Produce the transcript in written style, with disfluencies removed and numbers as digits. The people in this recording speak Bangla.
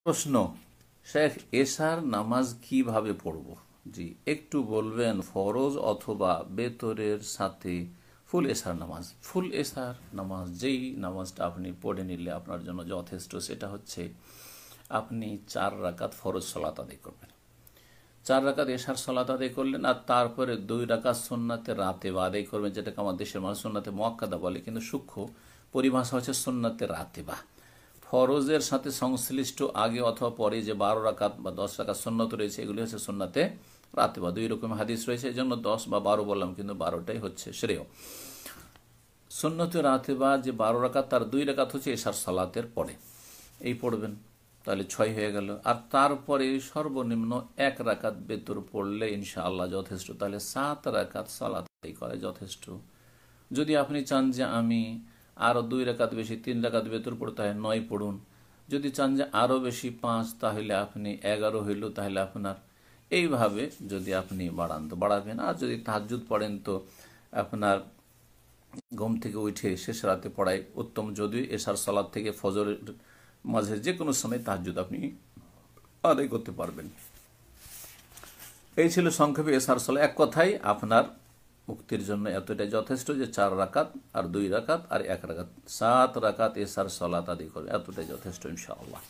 প্রশ্ন, শেখ এশার নামাজ কিভাবে পড়ব? জি, একটু বলবেন ফরজ অথবা বেতরের সাথে ফুল এশার নামাজ। ফুল এশার নামাজ যেই নামাজটা আপনি পড়ে নিলে আপনার জন্য যথেষ্ট, সেটা হচ্ছে আপনি 4 রাকাত ফরজ সালাত আদায় করবেন। 4 রাকাত এশার সালাত আদায় করলেন, আর তারপরে 2 রাকাত সুন্নাতে রাতেবা আদায় করবেন, যেটাকে আমার দেশের মানুষ সুন্নাতে মুআক্কাদা বলে, কিন্তু সূক্ষ্ম পরিভাষা হচ্ছে সুন্নাতে রাতেবা। ফরজের সাথে সংশ্লিষ্ট আগে অথবা পরে যে 12 রাকাত বা 10 রাকাত সুন্নত রয়েছে, এগুলি হচ্ছে সুন্নাতে রাতেবা। 2 রকম হাদিস রয়েছে, এই জন্য 10 বা 12 বললাম, কিন্তু 12টাই হচ্ছে শ্রেয়। সুন্নতে রাতেবা যে 12 রাকাত, তার 2 রাকাত হচ্ছে এশার সালাতের পরে, এই পড়বেন, তাহলে 6 হয়ে গেল। আর তারপরে সর্বনিম্ন 1 রাকাত বেতর পড়লে ইনশাআল্লাহ যথেষ্ট, তাহলে 7 রাকাত সালাত করে যথেষ্ট। যদি আপনি চান যে আমি আরও 2 রাকাত বেশি 3 রাকাত বেতর পড়তে হয়, 9 পড়ুন। যদি চান যে আরও বেশি 5, তাহলে আপনি 11 হইল, তাহলে আপনার এইভাবে যদি আপনি বাড়ান তো বাড়াবেন। আর যদি তাহাজ্জুদ পড়েন তো আপনার ঘুম থেকে উঠে শেষ রাতে পড়াই উত্তম, যদি এশার সালাত থেকে ফজরের মাঝে যে কোনো সময় তাহাজ্জুদ আপনি আদায় করতে পারবেন। এই ছিল সংক্ষেপে এশার সালাত। এক কথায় আপনার মুক্তির জন্য এতটাই যথেষ্ট যে 4 রাকাত আর 2 রাকাত আর 1 রাকাত, 7 রাকাত এশার সালাত আদায় করবে, এতটাই যথেষ্ট ইনশাআল্লাহ।